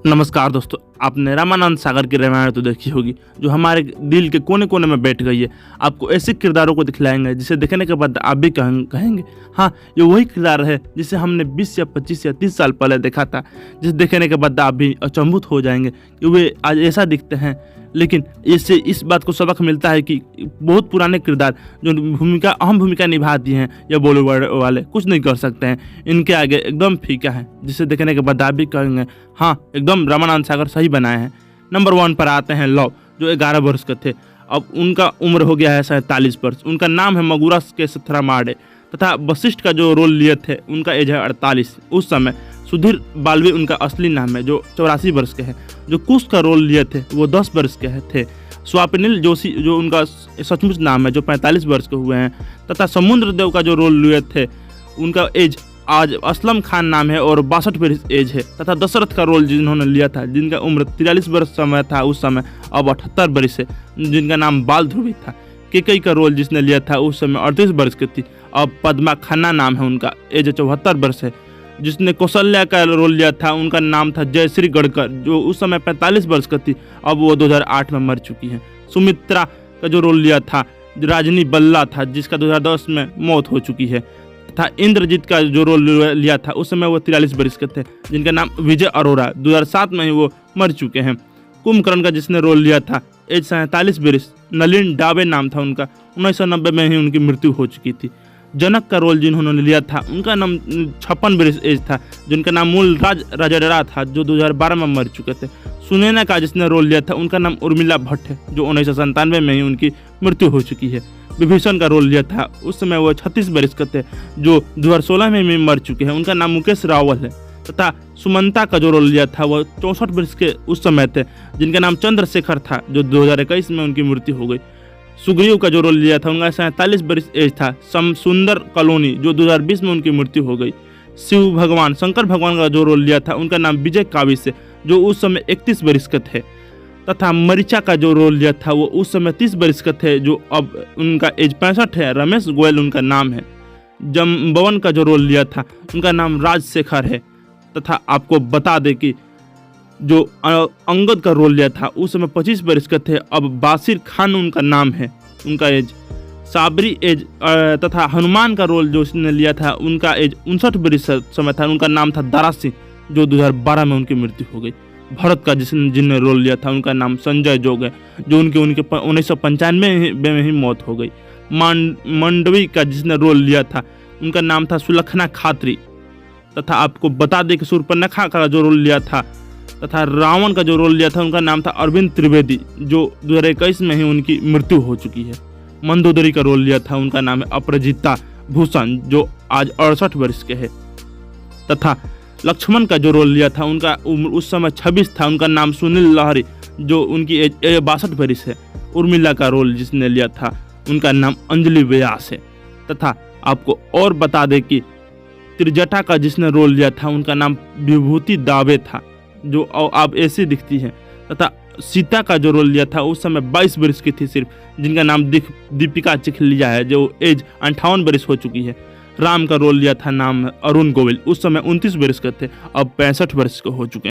नमस्कार दोस्तों, आपने रामानंद सागर की रामायण तो देखी होगी, जो हमारे दिल के कोने कोने में बैठ गई है। आपको ऐसे किरदारों को दिखलाएंगे जिसे देखने के बाद आप भी कहेंगे हाँ, ये वही किरदार है जिसे हमने 20 या 25 या 30 साल पहले देखा था, जिसे देखने के बाद आप भी अचंभित हो जाएंगे कि वे आज ऐसा दिखते हैं। लेकिन इससे इस बात को सबक मिलता है कि बहुत पुराने किरदार जो अहम भूमिका निभाती हैं या बॉलीवुड वाले कुछ नहीं कर सकते हैं, इनके आगे एकदम फीका है, जिसे देखने के बाद आप भी कहेंगे हाँ, एकदम रामानंद सागर सही बनाए हैं। नंबर 1 पर आते हैं लव, जो 11 वर्ष के थे। अब उनका उम्र हो गया है 47 वर्ष। उनका नाम है मगुरा के सथरामाड़े तथा वशिष्ठ का जो रोल लिए थे उनका एज है 48 उस समय। सुधीर बालवी उनका असली नाम है, जो 84 वर्ष के हैं। जो कुश का रोल लिए थे वो 10 वर्ष के थे। स्वापिनिल जोशी जो उनका सचमुच नाम है, जो 45 वर्ष के हुए हैं। तथा समुद्र देव का जो रोल लिए थे उनका एज आज असलम खान नाम है और 62 वर्ष एज है। तथा दशरथ का रोल जिन्होंने लिया था, जिनका उम्र 43 वर्ष समय था उस समय, अब 78 वर्ष है, जिनका नाम बाल ध्रुवी था। केकई का रोल जिसने लिया था उस समय 38 वर्ष की थी, अब पद्मा खन्ना नाम है, उनका एज 74 वर्ष है। जिसने कौशल्या का रोल लिया था उनका नाम था जयश्री गढ़कर, जो उस समय 45 वर्ष की थी, अब वो 2008 में मर चुकी हैं। सुमित्रा का जो रोल लिया था राजनी बल्ला था, जिसका 2010 में मौत हो चुकी है। तथा इंद्रजीत का जो रोल लिया था उस समय वो 43 वर्ष के थे, जिनका नाम विजय अरोरा, 2007 में ही वो मर चुके हैं। कुंभकर्ण का जिसने रोल लिया था एज 47 वर्ष, नलिन डाबे नाम था उनका, 1990 में ही उनकी मृत्यु हो चुकी थी। जनक का रोल जिन्होंने लिया था उनका नाम 56 वर्ष एज था, जिनका नाम मूल राजडरा था, जो 2012 में मर चुके थे। सुनैना का जिसने रोल लिया था उनका नाम उर्मिला भट्ट है, जो 1997 में ही उनकी मृत्यु हो चुकी है। विभीषण का रोल लिया था उस समय वो 36 वर्ष के थे, जो 2016 में ही मर चुके हैं। उनका नाम मुकेश रावल है। तथा सुमंता का जो रोल लिया था वो 64 वर्ष के उस समय थे, जिनका नाम चंद्रशेखर था, जो 2021 में उनकी मृत्यु हो गई। सुग्रीव का जो रोल लिया था उनका 47 वर्ष एज था। सुंदर कॉलोनी, जो 2020 में उनकी मृत्यु हो गई। शिव भगवान शंकर भगवान का जो रोल लिया था उनका नाम विजय काविश है, जो उस समय 31 वर्ष के थे। तथा मरीचा का जो रोल लिया था वो उस समय 30 वर्ष के थे, जो अब उनका एज 65 है। रमेश गोयल उनका नाम है। जम्बवन का जो रोल लिया था उनका नाम राजशेखर है। तथा आपको बता दें कि जो अंगद का रोल लिया था उस समय 25 वर्ष के थे, अब बासिर खान उनका नाम है, उनका एज साबरी एज। तथा हनुमान का रोल जो उसने लिया था उनका एज 59 वर्ष समय था, उनका नाम था दारा सिंह, जो 2012 में उनकी मृत्यु हो गई। भरत का जिनने रोल लिया था उनका नाम संजय जोग है, जो उनके 1995 में ही मौत हो गई। मांडवी का जिसने रोल लिया था उनका नाम था सुलखना खात्री। तथा आपको बता दें कि शूर्पणखा का जो रोल लिया था तथा रावण का जो रोल लिया था उनका नाम था अरविंद त्रिवेदी, जो 2021 में ही उनकी मृत्यु हो चुकी है। मंदोदरी का रोल लिया था उनका नाम है अपराजिता भूषण, जो आज 68 वर्ष के हैं। तथा लक्ष्मण का जो रोल लिया था उनका उम्र उस समय 26 था, उनका नाम सुनील लहरी, जो उनकी एज 62 वर्ष है। उर्मिला का रोल जिसने लिया था उनका नाम अंजलि व्यास है। तथा आपको और बता दें कि त्रिजटा का जिसने रोल लिया था उनका नाम विभूति दावे था, जो आप ऐसे दिखती हैं। तथा सीता का जो रोल लिया था उस समय 22 वर्ष की थी सिर्फ, जिनका नाम दीपिका चिखलिया है, जो एज 58 वर्ष हो चुकी है। राम का रोल लिया था नाम अरुण गोविल, उस समय 29 वर्ष के थे, अब 65 वर्ष के हो चुके हैं।